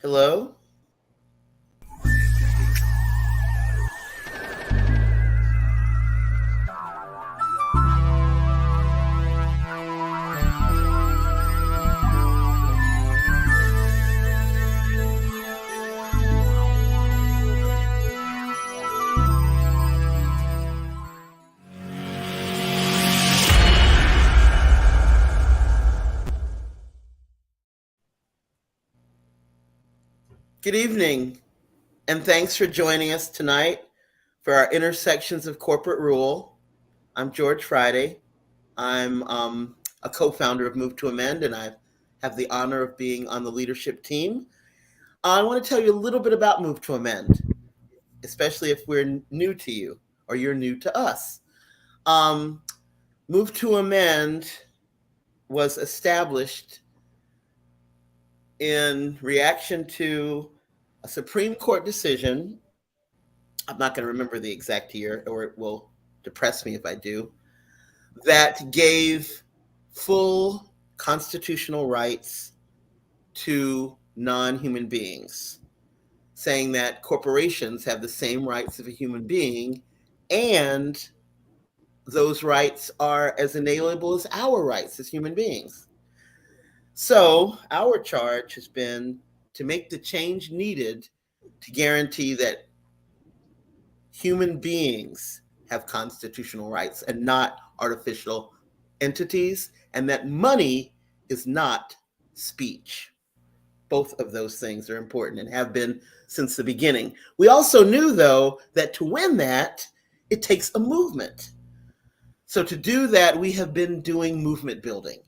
Hello? Good evening, and thanks for joining us tonight for our Intersections of Corporate Rule. I'm George Friday. I'm a co-founder of Move to Amend, and I have the honor of being on the leadership team. I want to tell you a little bit about Move to Amend, especially if we're new to you or you're new to us. Move to Amend was established in reaction to a Supreme Court decision. I'm not going to remember the exact year, or it will depress me if I do, that gave full constitutional rights to non-human beings, saying that corporations have the same rights of a human being, and those rights are as inalienable as our rights as human beings. So our charge has been to make the change needed to guarantee that human beings have constitutional rights and not artificial entities, and that money is not speech. Both of those things are important and have been since the beginning. We also knew, though, that to win that, it takes a movement. So to do that, we have been doing movement building.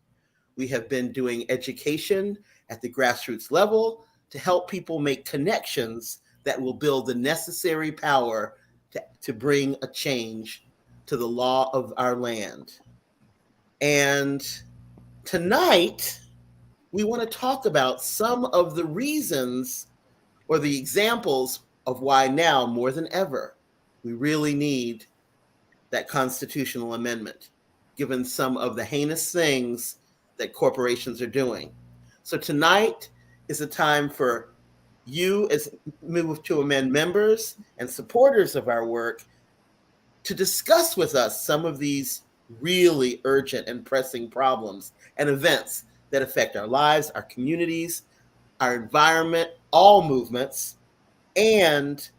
We have been doing education at the grassroots level to help people make connections that will build the necessary power to bring a change to the law of our land. And tonight, we want to talk about some of the reasons or the examples of why now, more than ever, we really need that constitutional amendment, given some of the heinous things that corporations are doing. So tonight is a time for you as Move to Amend members and supporters of our work to discuss with us some of these really urgent and pressing problems and events that affect our lives, our communities, our environment, all movements, and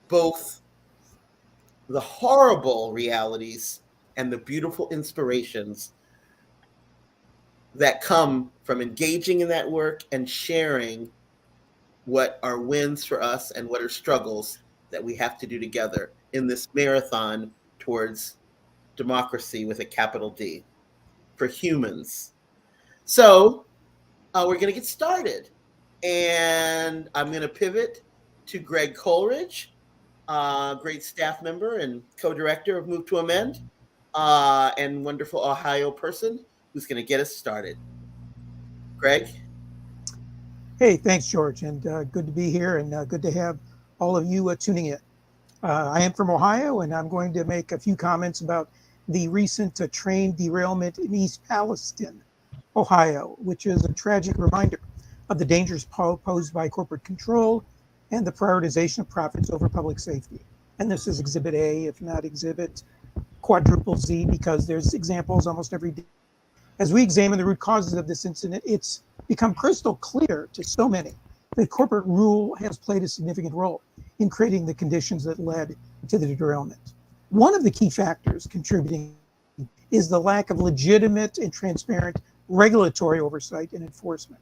both the horrible realities and the beautiful inspirations that come from engaging in that work and sharing what are wins for us and what are struggles that we have to do together in this marathon towards democracy with a capital D for humans. So we're going to get started. And I'm going to pivot to Greg Coleridge, great staff member and co-director of Move to Amend, and wonderful Ohio person who's going to get us started. Greg? Hey, thanks, George, and good to be here, and good to have all of you tuning in. I am from Ohio, and I'm going to make a few comments about the recent train derailment in East Palestine, Ohio, which is a tragic reminder of the dangers posed by corporate control and the prioritization of profits over public safety. And this is Exhibit A, if not Exhibit quadruple Z, because there's examples almost every day. As we examine the root causes of this incident, it's become crystal clear to so many that corporate rule has played a significant role in creating the conditions that led to the derailment. One of the key factors contributing is the lack of legitimate and transparent regulatory oversight and enforcement.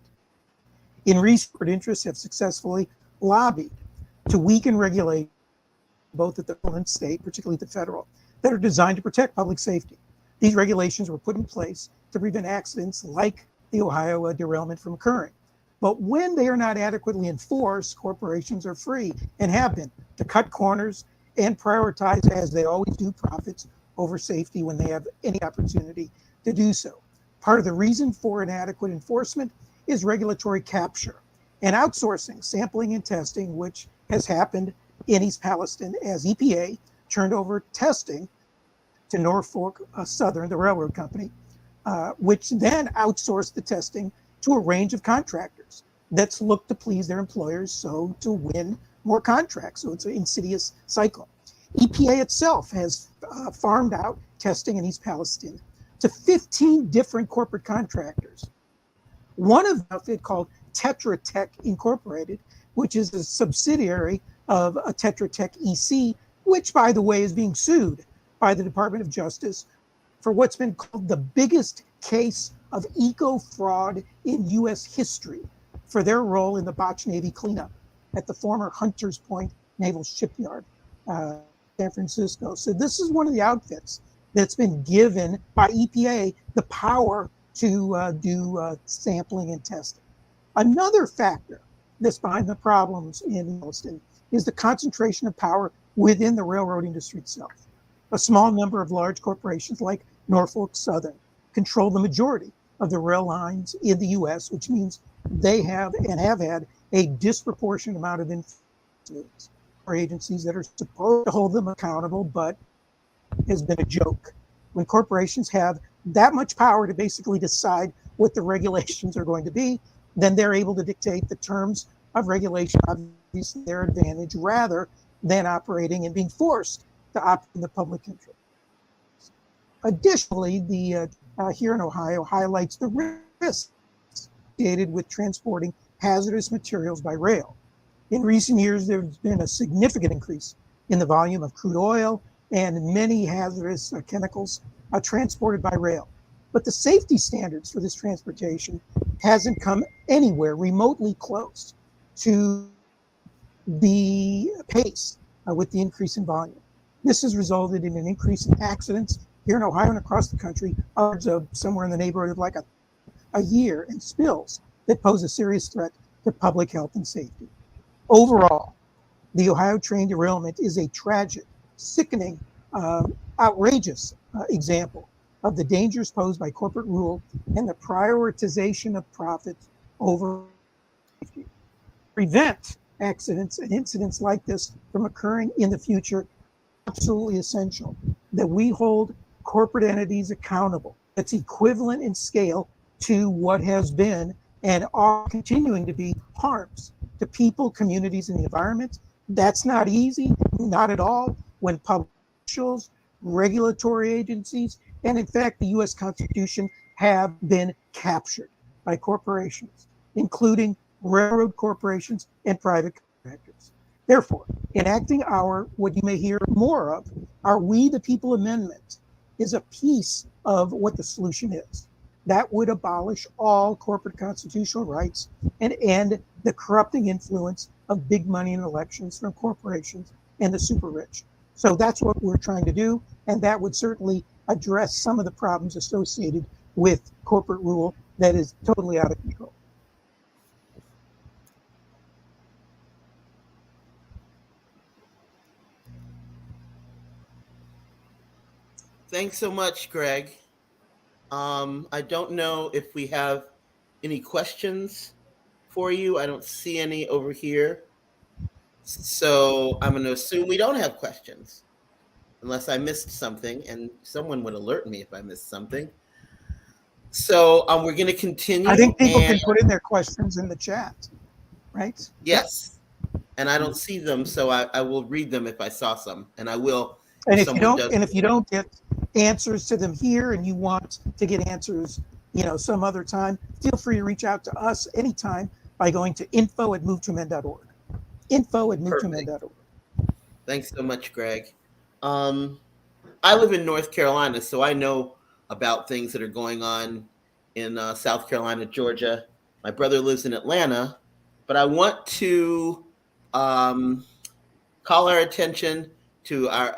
In recent interests have successfully lobbied to weaken regulation, both at the federal and state, particularly at the federal, that are designed to protect public safety. These regulations were put in place to prevent accidents like the Ohio derailment from occurring. But when they are not adequately enforced, corporations are free, and have been, to cut corners and prioritize, as they always do, profits over safety when they have any opportunity to do so. Part of the reason for inadequate enforcement is regulatory capture and outsourcing sampling and testing, which has happened in East Palestine as EPA turned over testing to Norfolk Southern, the railroad company, which then outsourced the testing to a range of contractors. that's looked to please their employers, so to win more contracts. So it's an insidious cycle. EPA itself has farmed out testing in East Palestine to 15 different corporate contractors. One of them is called Tetra Tech Incorporated, which is a subsidiary of a Tetra Tech EC, which, by the way, is being sued by the Department of Justice for what's been called the biggest case of eco-fraud in U.S. history for their role in the botched Navy cleanup at the former Hunters Point Naval Shipyard, San Francisco. So this is one of the outfits that's been given by EPA the power to do sampling and testing. Another factor that's behind the problems in Palestine is the concentration of power within the railroad industry itself. A small number of large corporations like Norfolk Southern control the majority of the rail lines in the U.S., which means they have and have had a disproportionate amount of influence for agencies that are supposed to hold them accountable, but has been a joke. When corporations have that much power to basically decide what the regulations are going to be, then they're able to dictate the terms of regulation, obviously their advantage, rather than operating and being forced to operate in the public interest. Additionally, the here in Ohio highlights the risks associated with transporting hazardous materials by rail. In recent years, there's been a significant increase in the volume of crude oil and many hazardous chemicals transported by rail. But the safety standards for this transportation hasn't come anywhere remotely close to the pace with the increase in volume. This has resulted in an increase in accidents here in Ohio and across the country, upwards of somewhere in the neighborhood of like a year, and spills that pose a serious threat to public health and safety. Overall, the Ohio train derailment is a tragic, sickening, outrageous example of the dangers posed by corporate rule and the prioritization of profits over safety. Prevent accidents and incidents like this from occurring in the future, absolutely essential that we hold corporate entities accountable. That's equivalent in scale to what has been and are continuing to be harms to people, communities, and the environment. That's not easy, not at all, when public officials, regulatory agencies, and in fact, the US Constitution have been captured by corporations, including railroad corporations and private contractors. Therefore, enacting what you may hear more of, our We the People Amendment, is a piece of what the solution is. That would abolish all corporate constitutional rights and end the corrupting influence of big money in elections from corporations and the super rich. So that's what we're trying to do, and that would certainly address some of the problems associated with corporate rule that is totally out of control. Thanks so much, Greg. I don't know if we have any questions for you. I don't see any over here. So I'm going to assume we don't have questions unless I missed something, and someone would alert me if I missed something. So we're going to continue. I think people can put in their questions in the chat, right? Yes. And I don't see them, so I will read them if I saw some, and I will. And if you don't get answers to them here, and you want to get answers, some other time, feel free to reach out to us anytime by going to info@MTAmenders.org. info@MTAmenders.org. Thanks so much, Greg. I live in North Carolina, so I know about things that are going on in South Carolina, Georgia. My brother lives in Atlanta, but I want to call our attention to our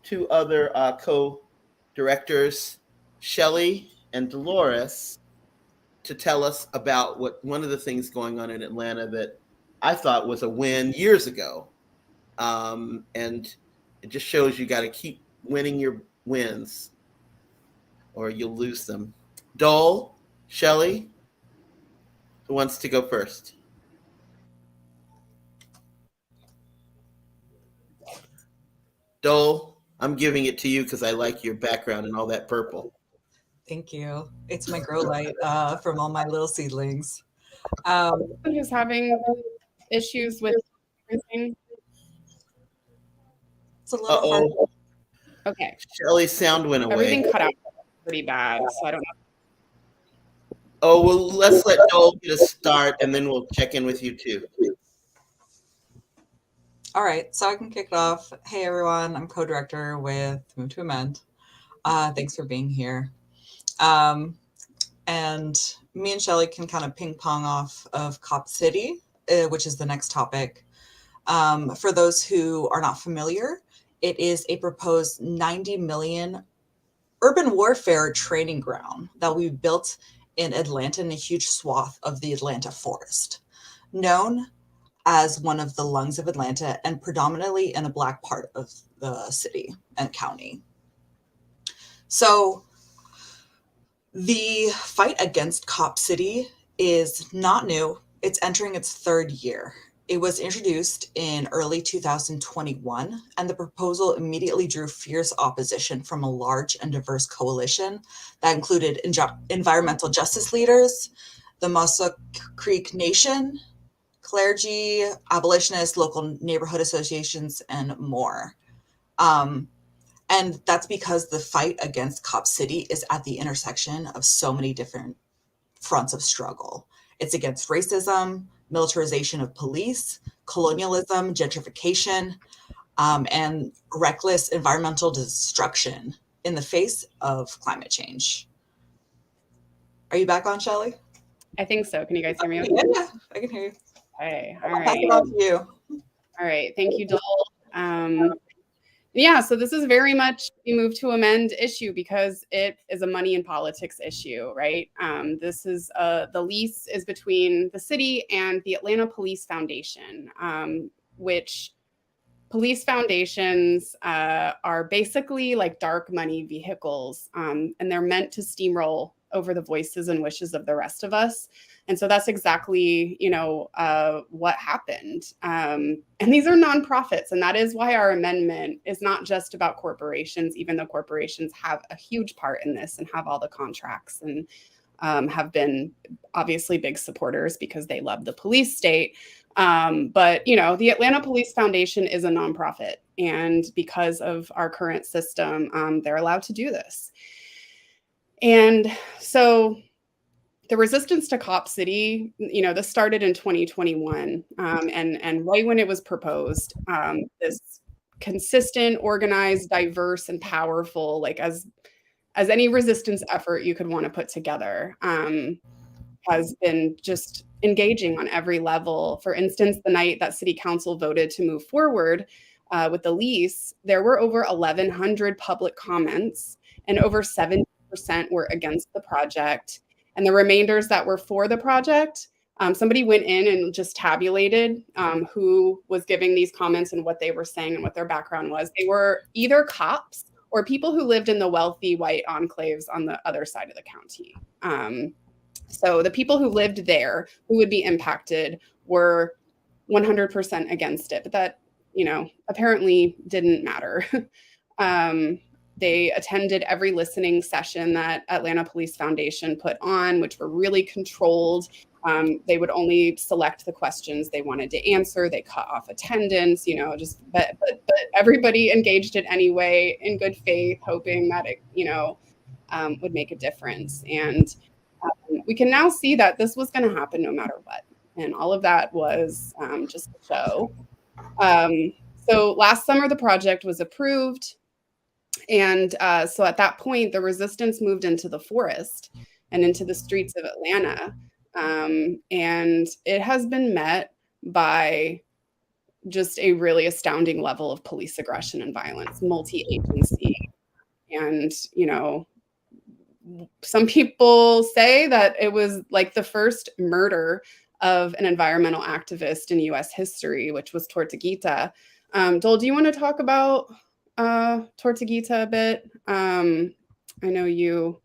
two other co-directors, Shelley and Dolores, to tell us about one of the things going on in Atlanta that I thought was a win years ago. And it just shows you got to keep winning your wins or you'll lose them. Dole, Shelley, who wants to go first? Dole, I'm giving it to you because I like your background and all that purple. Thank you. It's my grow light from all my little seedlings. Who's having issues with everything? It's a little hard. Okay. Shelly's sound went away. Everything cut out pretty bad, so I don't know. Oh, well, let's let Joel get a start, and then we'll check in with you too. All right, so I can kick it off. Hey, everyone. I'm co-director with Move to Amend. Thanks for being here. And me and Shelly can kind of ping pong off of Cop City, which is the next topic. For those who are not familiar, it is a proposed 90 million urban warfare training ground that we built in Atlanta, in a huge swath of the Atlanta forest, known as one of the lungs of Atlanta and predominantly in a Black part of the city and county. So the fight against Cop City is not new. It's entering its third year. It was introduced in early 2021, and the proposal immediately drew fierce opposition from a large and diverse coalition that included environmental justice leaders, the Muscle Creek Nation, clergy, abolitionists, local neighborhood associations, and more. And that's because the fight against Cop City is at the intersection of so many different fronts of struggle. It's against racism, militarization of police, colonialism, gentrification, and reckless environmental destruction in the face of climate change. Are you back on, Shelly? I think so. Can you guys hear me? Yeah, I can hear you. Okay. All I'll pass it right. on to you. All right. Thank you, Dole. Yeah, so this is very much a Move to Amend issue because it is a money and politics issue, right? This is the lease is between the city and the Atlanta Police Foundation, which police foundations are basically like dark money vehicles, and they're meant to steamroll over the voices and wishes of the rest of us. And so that's exactly, what happened. And these are nonprofits. And that is why our amendment is not just about corporations, even though corporations have a huge part in this and have all the contracts and have been obviously big supporters because they love the police state. But, the Atlanta Police Foundation is a nonprofit. And because of our current system, they're allowed to do this. And so the resistance to Cop City, this started in 2021. And right when it was proposed, this consistent, organized, diverse, and powerful, like as any resistance effort you could want to put together, has been just engaging on every level. For instance, the night that City Council voted to move forward with the lease, there were over 1,100 public comments, and over 70% were against the project. And the remainders that were for the project, somebody went in and just tabulated who was giving these comments and what they were saying and what their background was. They were either cops or people who lived in the wealthy white enclaves on the other side of the county. So the people who lived there who would be impacted were 100% against it, but that, apparently didn't matter. They attended every listening session that Atlanta Police Foundation put on, which were really controlled. They would only select the questions they wanted to answer. They cut off attendance, but everybody engaged it anyway in good faith, hoping that it, would make a difference. And we can now see that this was going to happen no matter what. And all of that was just a show. So last summer, the project was approved. And so at that point, the resistance moved into the forest and into the streets of Atlanta. And it has been met by just a really astounding level of police aggression and violence, multi-agency. And, some people say that it was like the first murder of an environmental activist in U.S. history, which was Tortuguita. Dole, do you want to talk about Tortuguita a bit? I know you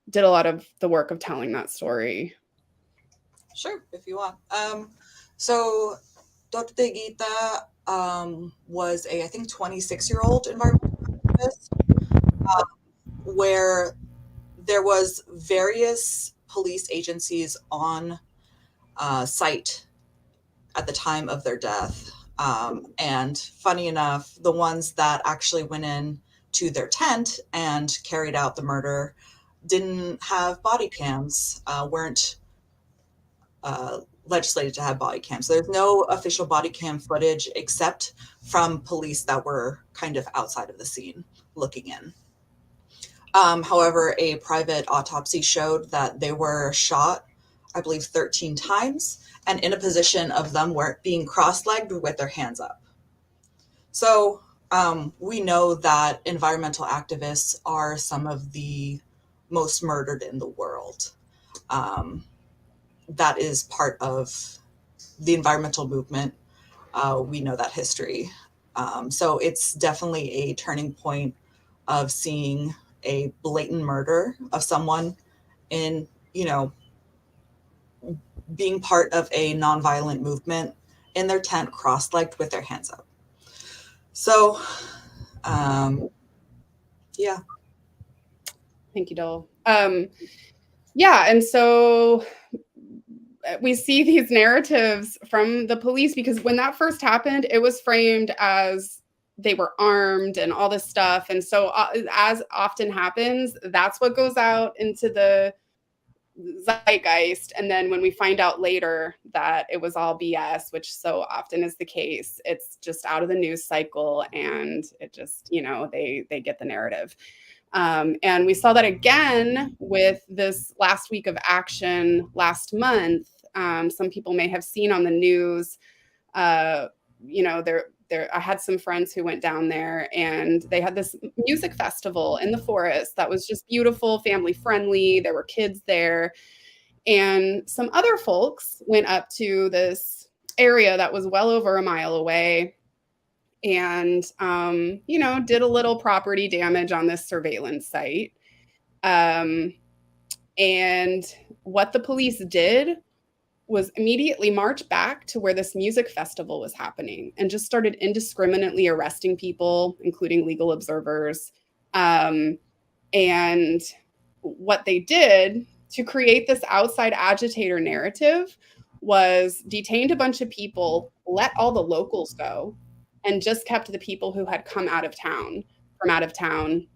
did a lot of the work of telling that story. Sure, if you want. So Tortuguita was I think, 26-year-old environmental activist, where there was various police agencies on site at the time of their death. And funny enough, the ones that actually went in to their tent and carried out the murder didn't have body cams, weren't legislated to have body cams. So there's no official body cam footage except from police that were kind of outside of the scene looking in. However, a private autopsy showed that they were shot, I believe, 13 times, and in a position of them being cross-legged with their hands up. So we know that environmental activists are some of the most murdered in the world. That is part of the environmental movement. We know that history. So it's definitely a turning point of seeing a blatant murder of someone in, being part of a nonviolent movement in their tent, cross-legged with their hands up. So, yeah. Thank you, Dole. Yeah, and so we see these narratives from the police because when that first happened, it was framed as they were armed and all this stuff. And so as often happens, that's what goes out into the zeitgeist. And then when we find out later that it was all BS, which so often is the case, it's just out of the news cycle and it just, they get the narrative. And we saw that again with this last week of action last month. Some people may have seen on the news, I had some friends who went down there and they had this music festival in the forest that was just beautiful, family friendly. There were kids there. And some other folks went up to this area that was well over a mile away and, did a little property damage on this surveillance site. And what the police did was immediately march back to where this music festival was happening and just started indiscriminately arresting people, including legal observers. And what they did to create this outside agitator narrative was detained a bunch of people, let all the locals go, and just kept the people who had come from out of town.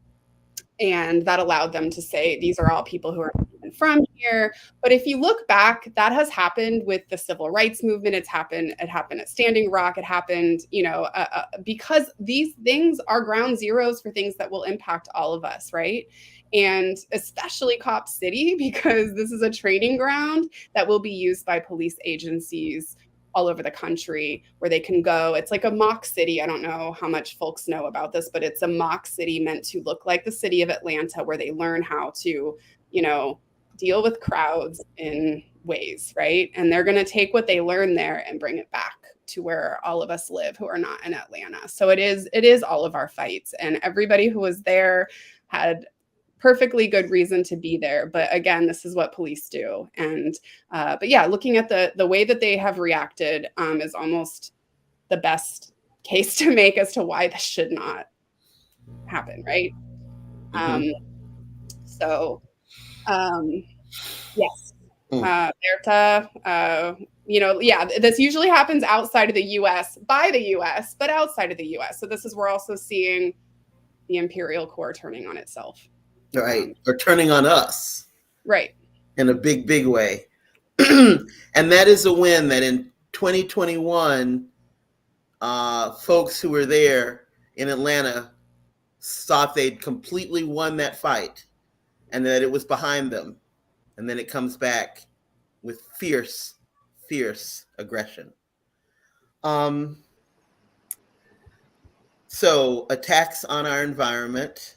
And that allowed them to say, these are all people who are from here. But if you look back, that has happened with the civil rights movement. It happened at Standing Rock. It happened, because these things are ground zeros for things that will impact all of us, right? And especially Cop City, because this is a training ground that will be used by police agencies all over the country where they can go. It's like a mock city. I don't know how much folks know about this, but it's a mock city meant to look like the city of Atlanta, where they learn how to, deal with crowds in ways, right? And they're going to take what they learn there and bring it back to where all of us live who are not in Atlanta. So it is all of our fights, and everybody who was there had perfectly good reason to be there. But again, this is what police do. And but yeah, looking at the way that they have reacted is almost the best case to make as to why this should not happen, right? Mm-hmm. Yes, Berta, this usually happens outside of the U.S. by the U.S., but outside of the U.S. So this is, we're also seeing the Imperial Corps turning on itself. Right. Or turning on us. Right. In a big, big way. And that is a win that in 2021, folks who were there in Atlanta thought they'd completely won that fight and that it was behind them. And then it comes back with fierce, fierce aggression. So attacks on our environment.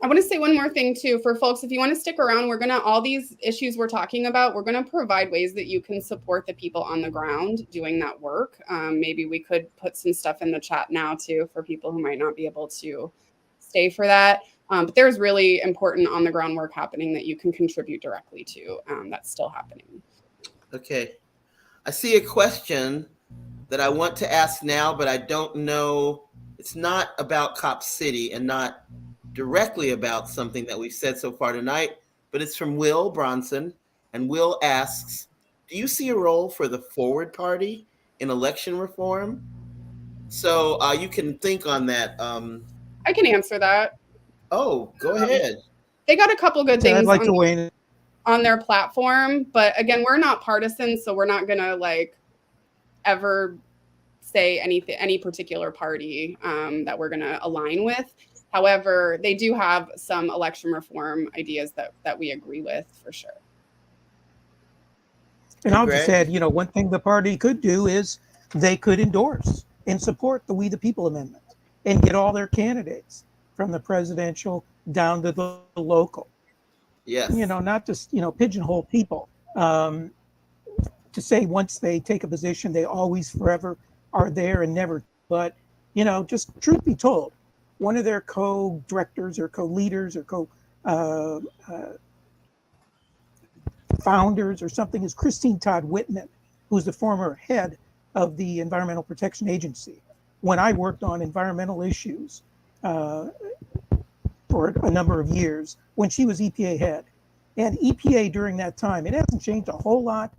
I want to say one more thing too for folks. If you want to stick around, all these issues we're talking about, we're going to provide ways that you can support the people on the ground doing that work. Maybe we could put some stuff in the chat now too for people who might not be able to stay for that. But there's really important on the ground work happening that you can contribute directly to. That's still happening. Okay. I see a question that I want to ask now, but I don't know. It's not about Cop City and not directly about something that we've said so far tonight, but it's from Will Bronson. And Will asks, do you see a role for the Forward Party in election reform? So you can think on that. I can answer that. Oh, go ahead. They got a couple good So I'd things like to weigh in. on their platform, but again, we're not partisan, so we're not gonna like ever say any particular party that we're gonna align with. However, they do have some election reform ideas that we agree with for sure. And I'll just Greg? add, one thing the party could do is they could endorse and support the We the People Amendment and get all their candidates from the presidential down to the local. Yes. Not just, pigeonhole people to say once they take a position, they always forever are there and never. But, just truth be told, one of their co-directors or co-leaders or co-founders or something is Christine Todd Whitman, who's the former head of the Environmental Protection Agency. When I worked on environmental issues for a number of years, when she was EPA head. And EPA during that time, it hasn't changed a whole lot,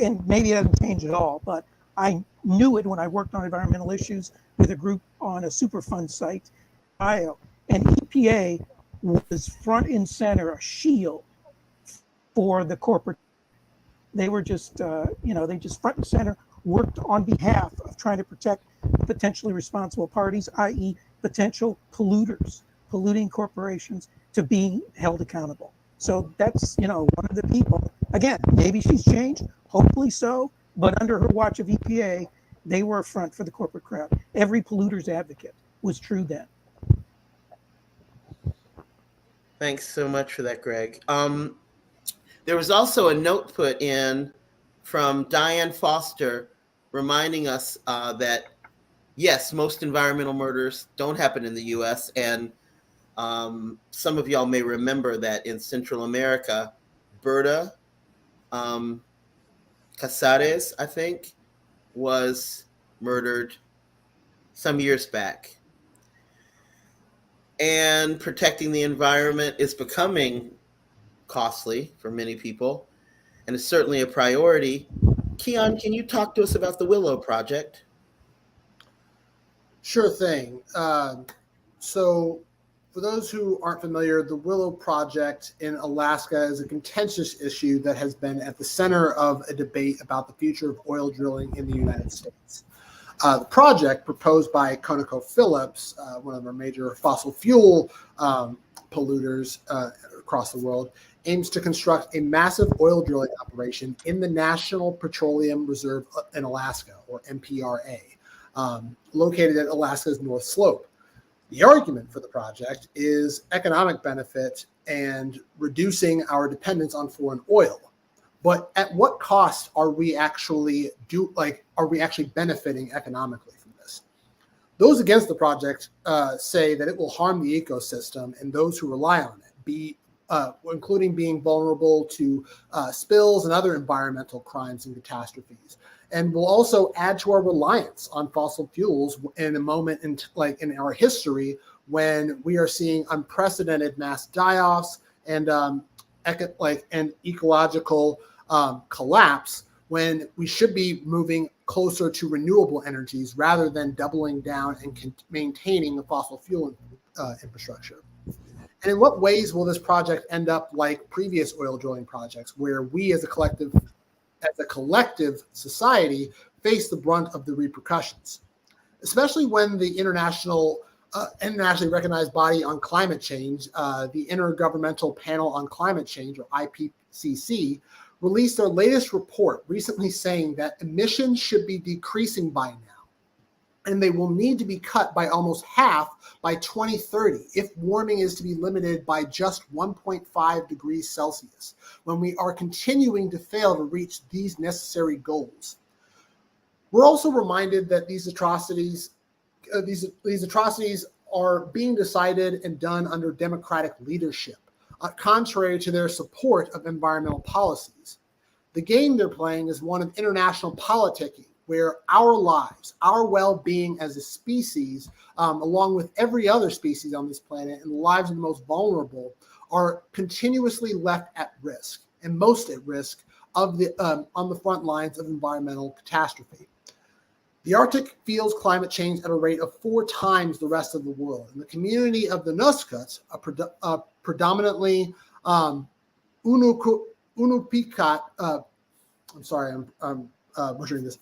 and maybe it hasn't changed at all, but I knew it when I worked on environmental issues with a group on a Superfund site in Ohio. And EPA was front and center, a shield for the corporate. They were just, they just front and center worked on behalf of trying to protect potentially responsible parties, i.e. potential polluters, polluting corporations, to being held accountable. So that's, one of the people. Again, maybe she's changed, hopefully so, but under her watch of EPA, they were a front for the corporate crowd. Every polluter's advocate was true then. Thanks so much for that, Greg. There was also a note put in from Diane Foster reminding us that, yes, most environmental murders don't happen in the U.S., and some of y'all may remember that in Central America, Berta Casares, I think, was murdered some years back. And protecting the environment is becoming costly for many people, and it's certainly a priority. Keon, can you talk to us about the Willow project? Sure thing. So for those who aren't familiar, the Willow project in Alaska is a contentious issue that has been at the center of a debate about the future of oil drilling in the United States. The project, proposed by ConocoPhillips, one of our major fossil fuel polluters across the world, aims to construct a massive oil drilling operation in the National Petroleum Reserve in Alaska, or NPRA, located at Alaska's North Slope. The argument for the project is economic benefit and reducing our dependence on foreign oil. But at what cost are we actually benefiting economically from this? Those against the project say that it will harm the ecosystem and those who rely on it, including being vulnerable to spills and other environmental crimes and catastrophes, and will also add to our reliance on fossil fuels in a moment in our history when we are seeing unprecedented mass die-offs and ecological collapse, when we should be moving closer to renewable energies rather than doubling down and maintaining the fossil fuel infrastructure. And in what ways will this project end up like previous oil drilling projects, where we as a collective society face the brunt of the repercussions, especially when the internationally recognized body on climate change, the Intergovernmental Panel on Climate Change, or IPCC, released their latest report recently saying that emissions should be decreasing by now, and they will need to be cut by almost half by 2030 if warming is to be limited by just 1.5 degrees Celsius, when we are continuing to fail to reach these necessary goals. We're also reminded that these atrocities are being decided and done under democratic leadership, contrary to their support of environmental policies. The game they're playing is one of international politicking, where our lives, our well-being as a species, along with every other species on this planet and the lives of the most vulnerable, are continuously left at risk, and most at risk of the on the front lines of environmental catastrophe. The Arctic feels climate change at a rate of 4 times the rest of the world. And the community of the Nuskuts, a predominantly Unupikat, I'm sorry, I'm butchering this,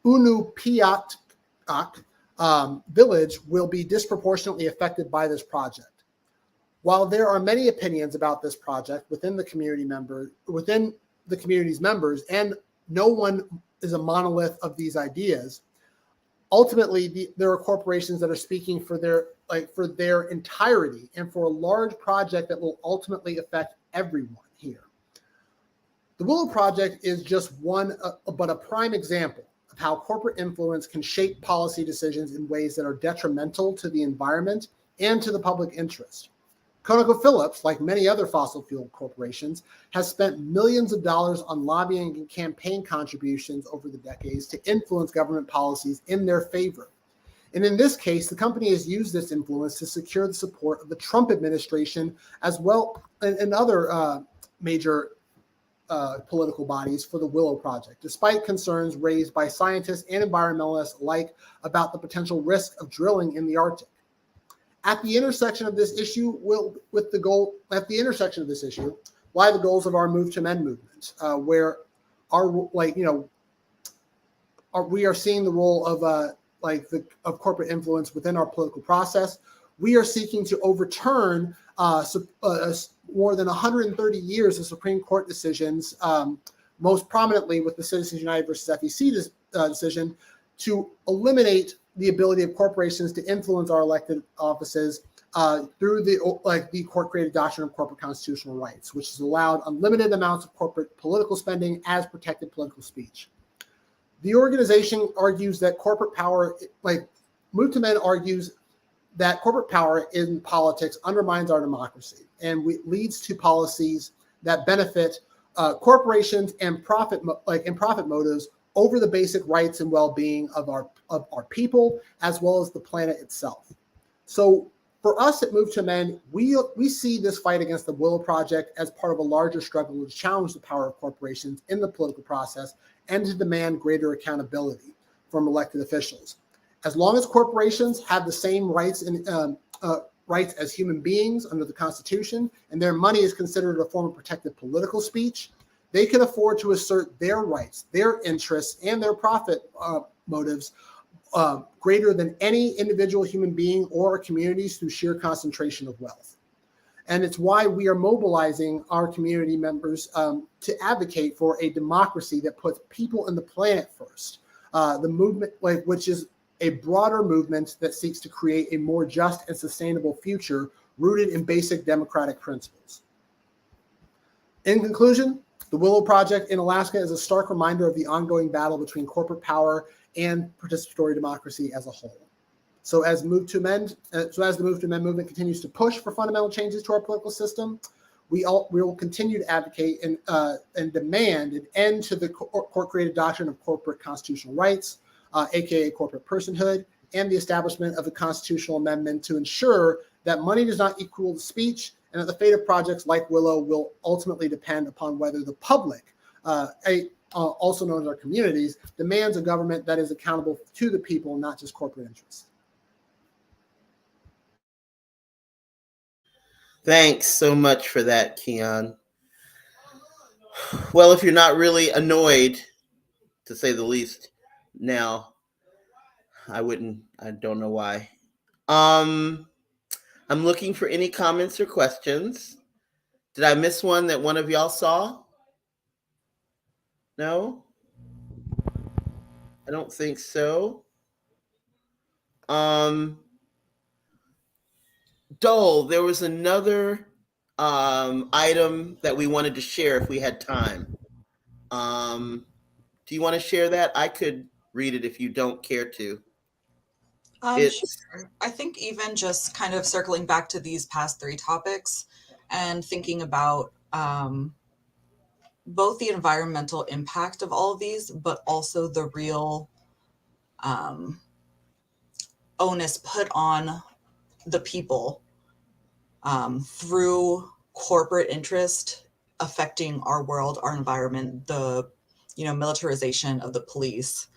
Unupiatak village will be disproportionately affected by this project. While there are many opinions about this project within the community's members, and no one is a monolith of these ideas, ultimately there are corporations that are speaking for their entirety and for a large project that will ultimately affect everyone here. The Willow Project is just one, but a prime example of how corporate influence can shape policy decisions in ways that are detrimental to the environment and to the public interest. ConocoPhillips, like many other fossil fuel corporations, has spent millions of dollars on lobbying and campaign contributions over the decades to influence government policies in their favor. And in this case, the company has used this influence to secure the support of the Trump administration as well and other major political bodies for the Willow Project, despite concerns raised by scientists and environmentalists alike about the potential risk of drilling in the Arctic. At the intersection of this issue, lie the goals of our Move to Amend movement, where we are seeing the role of corporate influence within our political process. We are seeking to overturn more than 130 years of Supreme Court decisions, most prominently with the Citizens United versus FEC decision, to eliminate the ability of corporations to influence our elected offices through the court-created doctrine of corporate constitutional rights, which has allowed unlimited amounts of corporate political spending as protected political speech. The organization argues that corporate power, Move to Amend argues that corporate power in politics undermines our democracy and leads to policies that benefit corporations and profit motives over the basic rights and well-being of our people, as well as the planet itself. So for us at Move to Amend, we see this fight against the Willow Project as part of a larger struggle to challenge the power of corporations in the political process and to demand greater accountability from elected officials. As long as corporations have the same rights as human beings under the Constitution, and their money is considered a form of protected political speech, they can afford to assert their rights, their interests, and their profit motives greater than any individual human being or communities through sheer concentration of wealth. And it's why we are mobilizing our community members to advocate for a democracy that puts people and the planet first. The movement, which is a broader movement that seeks to create a more just and sustainable future rooted in basic democratic principles. In conclusion, the Willow Project in Alaska is a stark reminder of the ongoing battle between corporate power and participatory democracy as a whole. So as the Move to Amend movement continues to push for fundamental changes to our political system, we will continue to advocate and demand an end to the court-created doctrine of corporate constitutional rights, aka corporate personhood, and the establishment of a constitutional amendment to ensure that money does not equal to speech, and that the fate of projects like Willow will ultimately depend upon whether the public, also known as our communities, demands a government that is accountable to the people, not just corporate interests. Thanks so much for that, Keon. Well, if you're not really annoyed, to say the least, now, I don't know why. I'm looking for any comments or questions. Did I miss one that one of y'all saw? No? I don't think so. Dole, there was another item that we wanted to share if we had time. Do you want to share that? I could read it if you don't care to. Sure. I think even just kind of circling back to these past 3 topics and thinking about both the environmental impact of all of these, but also the real onus put on the people through corporate interest affecting our world, our environment, the militarization of the police,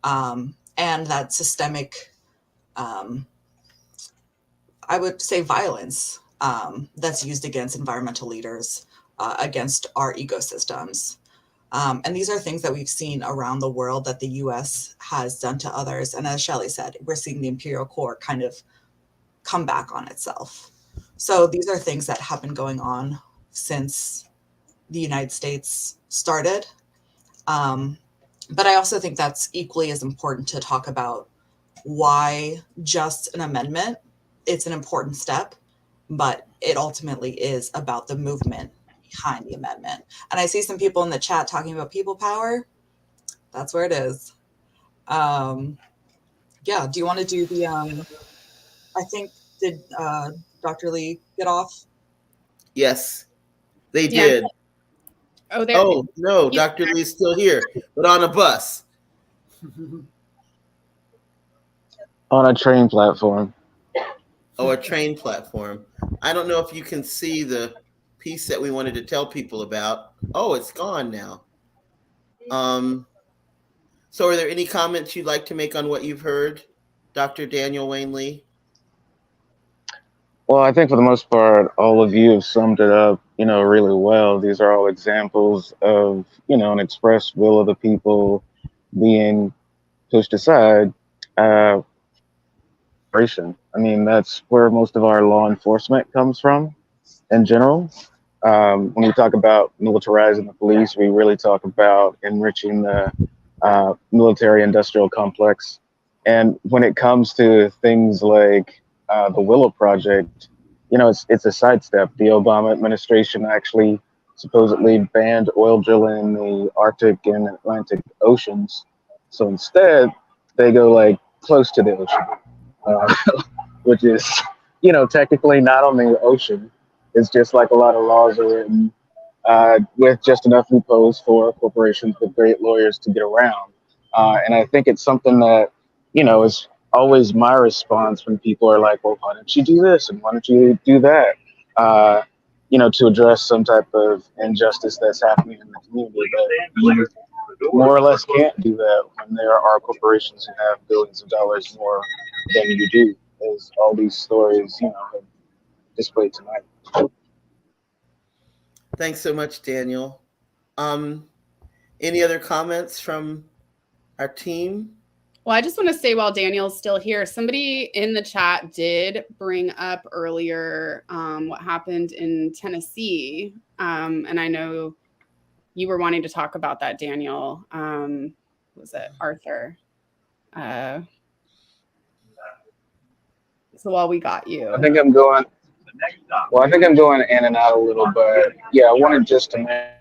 and that systemic, I would say, violence that's used against environmental leaders, against our ecosystems. And these are things that we've seen around the world that the US has done to others. And as Shelley said, we're seeing the imperial core kind of come back on itself. So these are things that have been going on since the United States started. But I also think that's equally as important to talk about why just an amendment, it's an important step, but it ultimately is about the movement behind the amendment. And I see some people in the chat talking about people power. That's where it is. Yeah, do you want to do the, I think, did Dr. Lee get off? Yes, they Yeah. did. Oh, there. Oh, no, Dr. Lee's still here, but on a bus. On a train platform. Oh, a train platform. I don't know if you can see the piece that we wanted to tell people about. Oh, it's gone now. So are there any comments you'd like to make on what you've heard, Dr. Daniel Wayne Lee? Well, I think for the most part, all of you have summed it up, really well. These are all examples of, an expressed will of the people being pushed aside. I mean, that's where most of our law enforcement comes from in general. When we talk about militarizing the police, we really talk about enriching the military-industrial complex. And when it comes to things like the Willow Project, it's a sidestep. The Obama administration actually supposedly banned oil drilling in the Arctic and Atlantic Oceans. So instead, they go like close to the ocean, which is, technically not on the ocean. It's just like a lot of laws are written with just enough loopholes for corporations with great lawyers to get around. And I think it's something that, is always my response when people are like, well, why don't you do this? And why don't you do that? To address some type of injustice that's happening in the community. But you more or less can't do that when there are corporations who have billions of dollars more than you do, as all these stories, have displayed tonight. Thanks so much, Daniel. Any other comments from our team? Well, I just want to say while Daniel's still here, somebody in the chat did bring up earlier what happened in Tennessee. And I know you were wanting to talk about that, Daniel. Was it Arthur? So while we got you. I think I'm going in and out a little, but yeah, I wanted just to mention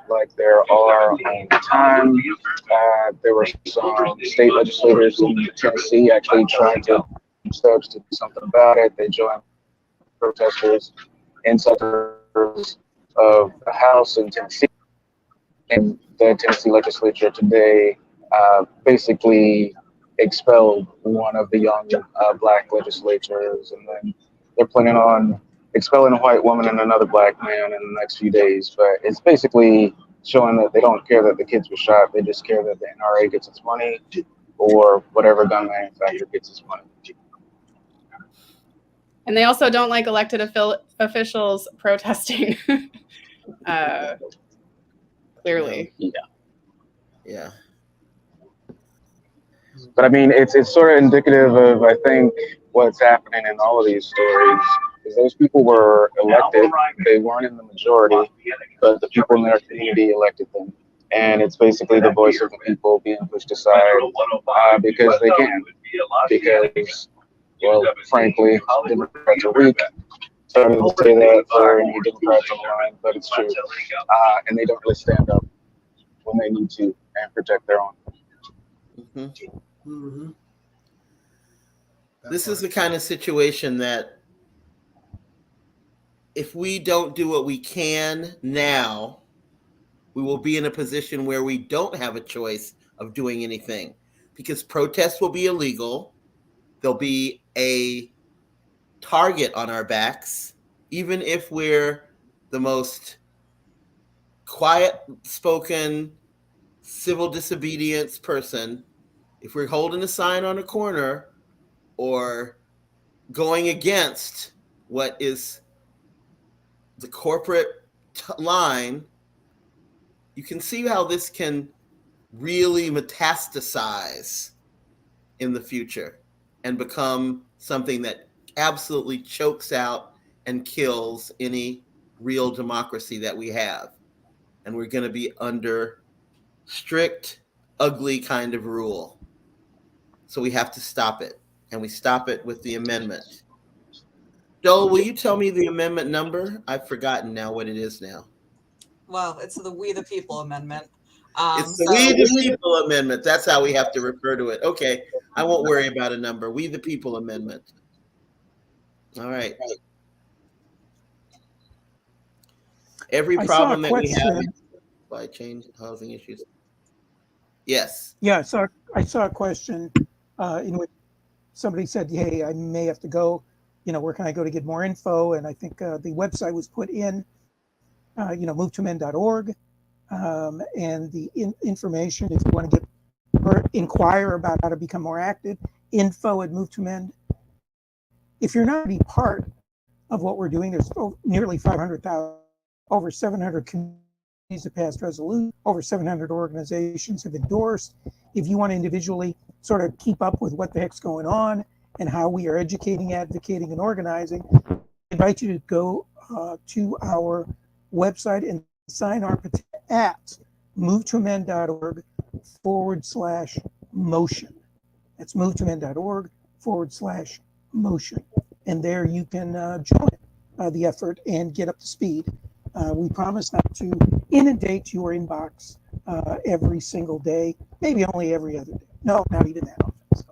like there are time. There were some state legislators in Tennessee actually trying to take steps to do something about it. They joined protesters inside of the House in Tennessee, and the Tennessee legislature today basically expelled one of the young black legislators, and then they're planning on expelling a white woman and another black man in the next few days. But it's basically showing that they don't care that the kids were shot. They just care that the NRA gets its money or whatever gun manufacturer gets its money. And they also don't like elected officials protesting. Clearly. Yeah. But I mean, it's sort of indicative of, I think, what's happening in all of these stories. Because those people were elected, they weren't in the majority, but the people in their community elected them. And it's basically the voice of the people being pushed aside because they can. Because, well, frankly, Democrats are weak. Sorry to say that for any Democrats on the line, but it's true. And they don't really stand up when they need to and protect their own. Mm-hmm. Mm-hmm. This is the kind of situation that if we don't do what we can now, we will be in a position where we don't have a choice of doing anything, because protests will be illegal. There'll be a target on our backs, even if we're the most quiet spoken civil disobedience person. If we're holding a sign on a corner or going against what is the corporate line, you can see how this can really metastasize in the future and become something that absolutely chokes out and kills any real democracy that we have. And we're going to be under strict, ugly kind of rule. So we have to stop it. And we stop it with the amendment. Joel, will you tell me the amendment number? I've forgotten now what it is now. Well, it's the We the People amendment. It's the We the People amendment. That's how we have to refer to it. Okay. I won't worry about a number. We the People amendment. All right. Every problem that we have is supply chain housing issues. Yes. Yeah, so I saw a question in which somebody said, hey, I may have to go, where can I go to get more info? And I think the website was put in, MoveToAmend.org. And the information, if you want to get or inquire about how to become more active, info@MoveToAmend. If you're not already part of what we're doing, there's nearly 500,000, over 700 communities have passed resolutions, over 700 organizations have endorsed. If you want to individually sort of keep up with what the heck's going on and how we are educating, advocating, and organizing, I invite you to go to our website and sign our petition at movetoamend.org/motion. That's movetoamend.org/motion. And there you can join the effort and get up to speed. We promise not to inundate your inbox every single day, maybe only every other day. No, not even that often. So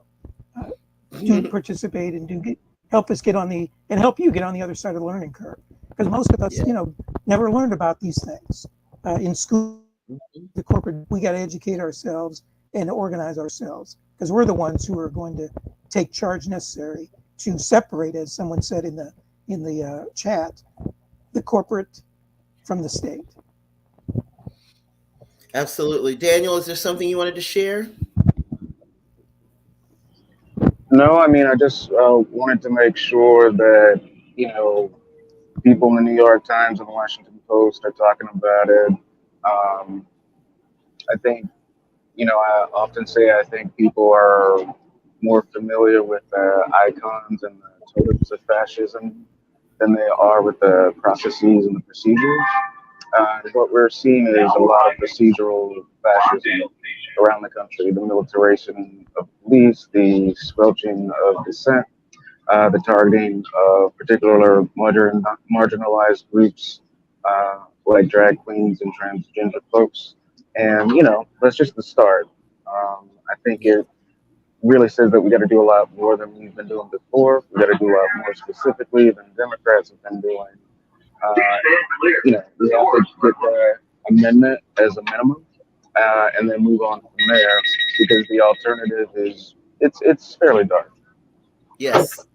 do participate and help us help you get on the other side of the learning curve. Because most of us, never learned about these things. In school, the corporate, we got to educate ourselves and organize ourselves because we're the ones who are going to take charge necessary to separate, as someone said in the chat, the corporate from the state. Absolutely. Daniel, is there something you wanted to share? No, I mean, I just wanted to make sure that, people in the New York Times and the Washington Post are talking about it. I think, I often say I think people are more familiar with the icons and the totems of fascism than they are with the processes and the procedures. What we're seeing is a lot of procedural fascism around the country, the militarization of police, the squelching of dissent, the targeting of particular marginalized groups like drag queens and transgender folks. And, that's just the start. I think it really says that we got to do a lot more than we've been doing before. We got to do a lot more specifically than Democrats have been doing. We have to get the amendment as a minimum and then move on from there because the alternative is it's fairly dark. Yes,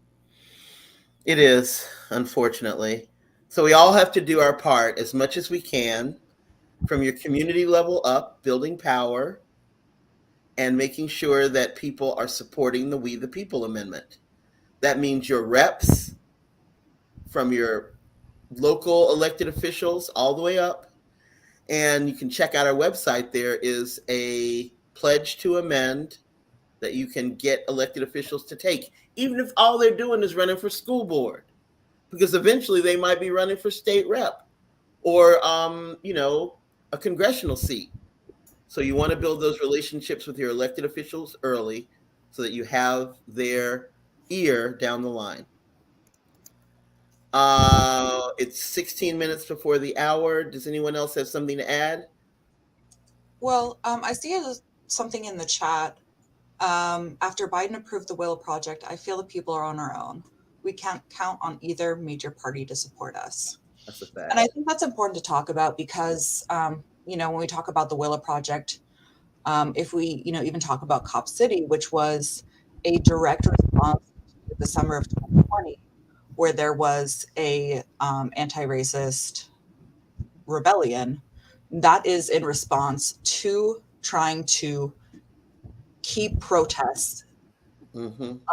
it is, unfortunately. So we all have to do our part as much as we can from your community level up, building power and making sure that people are supporting the We the People amendment. That means your reps from your local elected officials all the way up. And you can check out our website. There is a pledge to amend that you can get elected officials to take, even if all they're doing is running for school board, because eventually they might be running for state rep or, a congressional seat. So you want to build those relationships with your elected officials early so that you have their ear down the line. It's 16 minutes before the hour. Does anyone else have something to add? Well, I see something in the chat. After Biden approved the Willow project, I feel the people are on our own. We can't count on either major party to support us. That's a fact. And I think that's important to talk about because, when we talk about the Willow project, if we, even talk about Cop City, which was a direct response to the summer of 2020, where there was a anti-racist rebellion, that is in response to trying to keep protests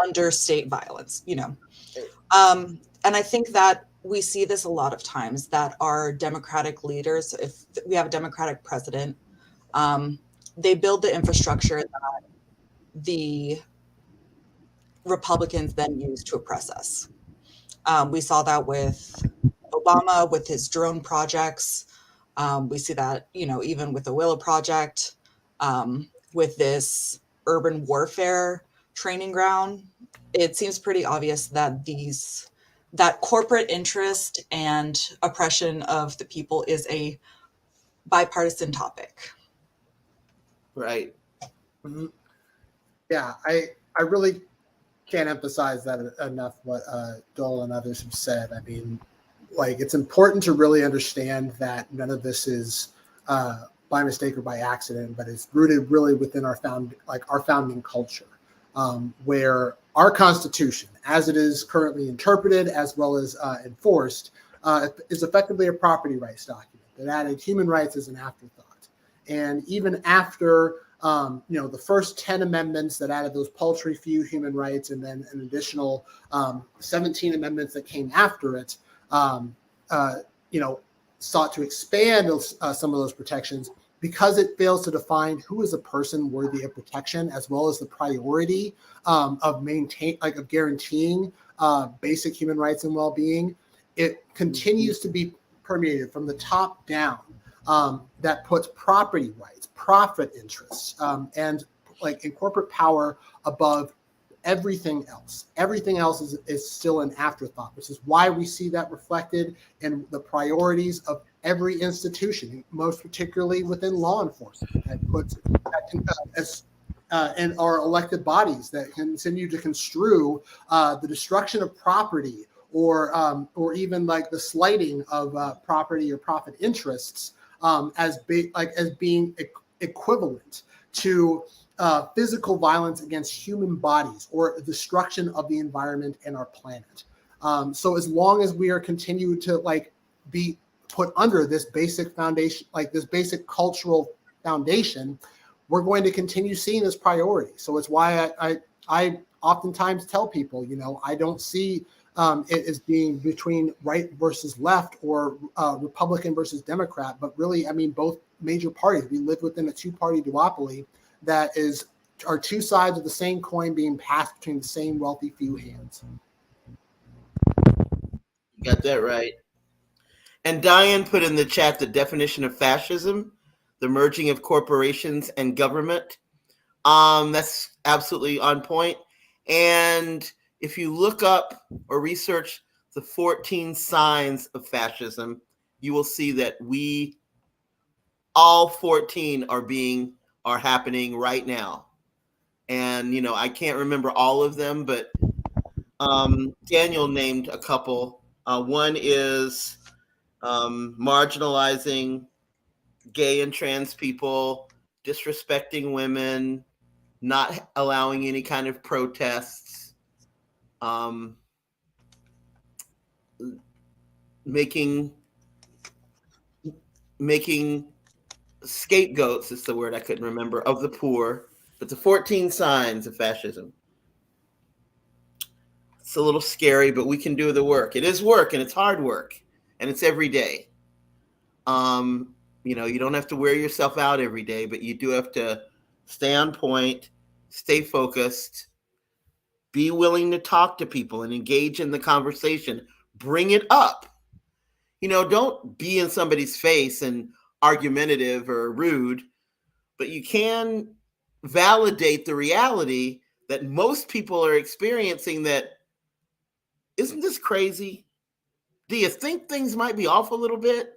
under state violence, you know. And I think that we see this a lot of times, that our Democratic leaders, if we have a Democratic president, they build the infrastructure that the Republicans then use to oppress us. We saw that with Obama, with his drone projects. We see that, you know, even with the Willow project, with this urban warfare training ground. It seems pretty obvious that that corporate interest and oppression of the people is a bipartisan topic. Right. Mm-hmm. Yeah, I really can't emphasize that enough, what Dole and others have said. I mean, like, it's important to really understand that none of this is by mistake or by accident, but it's rooted really within our founding culture, where our Constitution, as it is currently interpreted as well as enforced, is effectively a property rights document that added human rights as an afterthought. And even after the first 10 amendments that added those paltry few human rights, and then an additional 17 amendments that came after it, sought to expand some of those protections, because it fails to define who is a person worthy of protection, as well as the priority of guaranteeing basic human rights and well-being. It continues to be permeated from the top down. That puts property rights, profit interests, and in corporate power above everything else. Everything else is still an afterthought, which is why we see that reflected in the priorities of every institution, most particularly within law enforcement, and our elected bodies that continue to construe the destruction of property, or even the slighting of property or profit interests as being equivalent to physical violence against human bodies or destruction of the environment and our planet. So as long as we are continuing to be put under this basic foundation, this basic cultural foundation, we're going to continue seeing this priority. So it's why I oftentimes tell people, I don't see it as being between right versus left, or Republican versus Democrat, but really, I mean, both major parties. We live within a two-party duopoly that are two sides of the same coin being passed between the same wealthy few hands. You got that right. And Diane put in the chat the definition of fascism: the merging of corporations and government. That's absolutely on point. And if you look up or research the 14 signs of fascism, you will see that all 14 are happening right now. And, I can't remember all of them, but Daniel named a couple. One is marginalizing gay and trans people, disrespecting women, not allowing any kind of protests, making scapegoats is the word I couldn't remember, of the poor. But the 14 signs of fascism. It's a little scary, but we can do the work. It is work, and it's hard work, and it's every day. You don't have to wear yourself out every day, but you do have to stay on point, stay focused, be willing to talk to people and engage in the conversation. Bring it up. Don't be in somebody's face and argumentative or rude, but you can validate the reality that most people are experiencing. That, isn't this crazy? Do you think things might be off a little bit?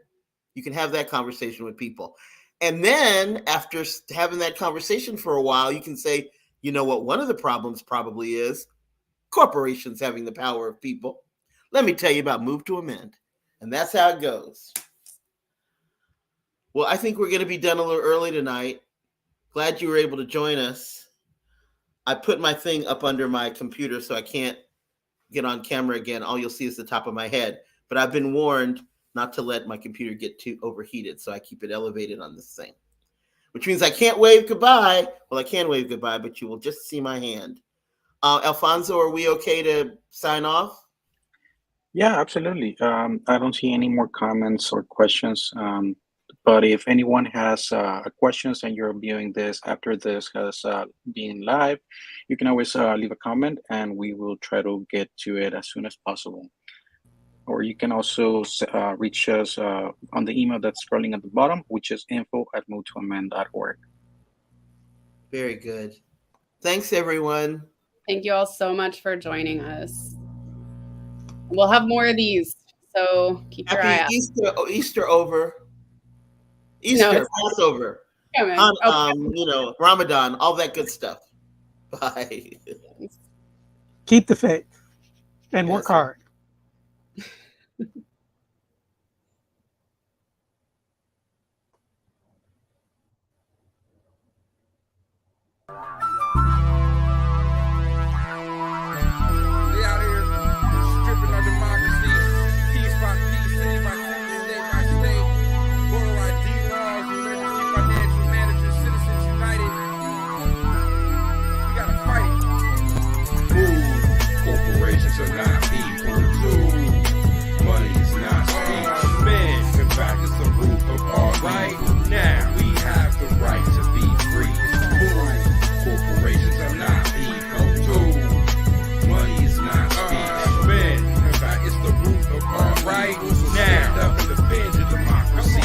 You can have that conversation with people. And then after having that conversation for a while, you can say, you know what, one of the problems probably is corporations having the power of people. Let me tell you about Move to Amend. And that's how it goes. Well, I think we're going to be done a little early tonight. Glad you were able to join us. I put my thing up under my computer, so I can't get on camera again, all you'll see is the top of my head. But I've been warned not to let my computer get too overheated, so I keep it elevated on this thing, which means I can't wave goodbye. Well, I can wave goodbye, but you will just see my hand. Alfonso, are we okay to sign off? Yeah, absolutely. I don't see any more comments or questions. But if anyone has questions and you're viewing this after this has been live, you can always leave a comment and we will try to get to it as soon as possible. Or you can also reach us on the email that's scrolling at the bottom, which is info@MTAmend.org. Very good. Thanks, everyone. Thank you all so much for joining us. We'll have more of these, so keep your eye out. Easter over. Easter, Passover, Ramadan, all that good stuff. Bye. Keep the faith and work hard. Are not people too. Money is not speech. Men, in fact, it's the root of all right now. We have the right to be free. Corporations are not people too. Money is not speech. Men, in fact, it's the root of all right now. Stand up and defend your democracy.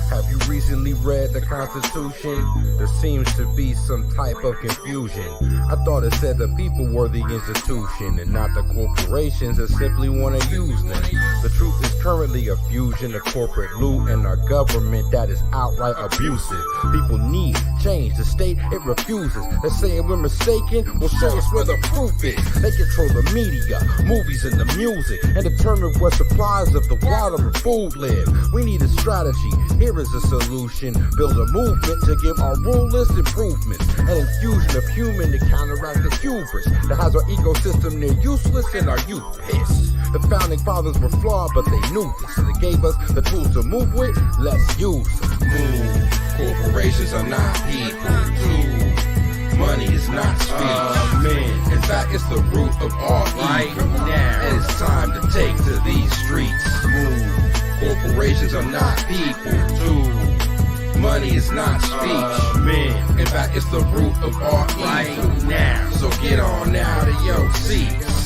Have you recently read the Constitution? There seems to be some type of confusion. I thought it said the people were the institution and not the corporations that simply want to use them. The truth is currently a fusion of corporate loot and our government that is outright abusive. People need change. The state, it refuses. They're saying we're mistaken. Well, show us where the proof is. They control the media, movies, and the music and determine where supplies of the water and food live. We need a strategy. Here is a solution. Build a movement to give our rulers improvements. An infusion of human to counteract the hubris that has our ecosystem near useless and our youth pissed. The founding fathers were flawed, but they knew this. So they gave us the tools to move with. Let's use them. Corporations are not people too. Money is not speech. Men, in fact, it's the root of all right now. And it's time to take to these streets. Corporations are not people too. Money is not speech. Men, in fact, it's the root of all right now. So get on out of your seats.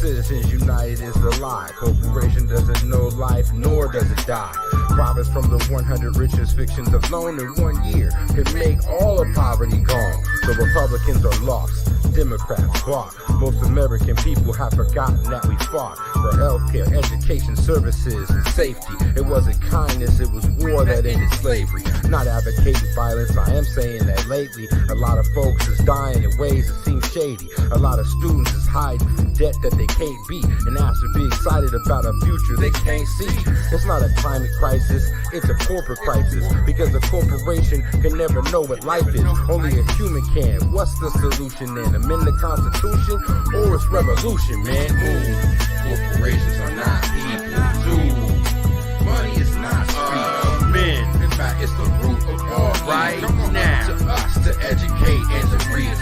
Citizens United is the lie. Corporation doesn't know life, nor does it die. Profits from the 100 richest fictions alone in 1 year can make all of poverty gone. The Republicans are lost. Democrats bought. Most American people have forgotten that we fought for healthcare, education, services, and safety. It wasn't kindness, it was war that ended slavery. Not advocating violence, I am saying that lately a lot of folks is dying in ways that seem shady. A lot of students is hiding from debt that they can't beat and asked to be excited about a future they can't see. It's not a climate crisis, it's a corporate crisis, because a corporation can never know what life is. Only a human can. What's the solution then? Amend the Constitution or it's revolution, man? Corporations are not people too. Money is not speech. Men, in fact, it's the root of all right now. To us to educate and to reach.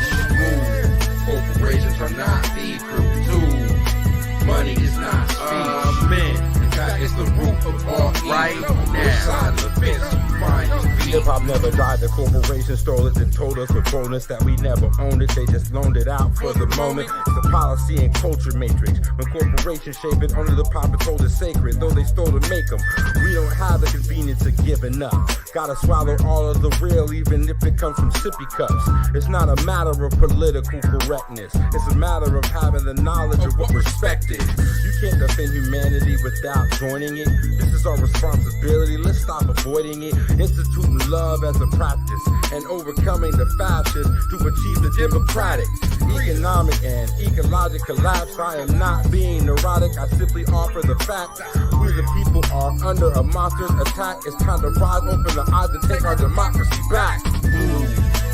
Corporations are not people too. Money is not speech. Men, in fact, it's the root of all right now. Which side of the fence you find your feet? Hip-hop never died, the corporation stole it and told us with bonus that we never owned it. They just loaned it out for the moment. It's a policy and culture matrix. When corporations shape it, only the profits hold it sacred, though they stole to make them. We don't have the convenience of giving up. Gotta swallow all of the real, even if it comes from sippy cups. It's not a matter of political correctness. It's a matter of having the knowledge of what respect is. You can't defend humanity without joining it. This is our responsibility. Let's stop avoiding it. Instituting love as a practice and overcoming the fascists to achieve the democratic, economic, and ecological collapse. I am not being neurotic. I simply offer the fact. We the people are under a monster's attack. It's time to rise, open the eyes, and take our democracy back.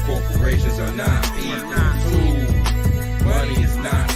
Corporations are not people. Money is not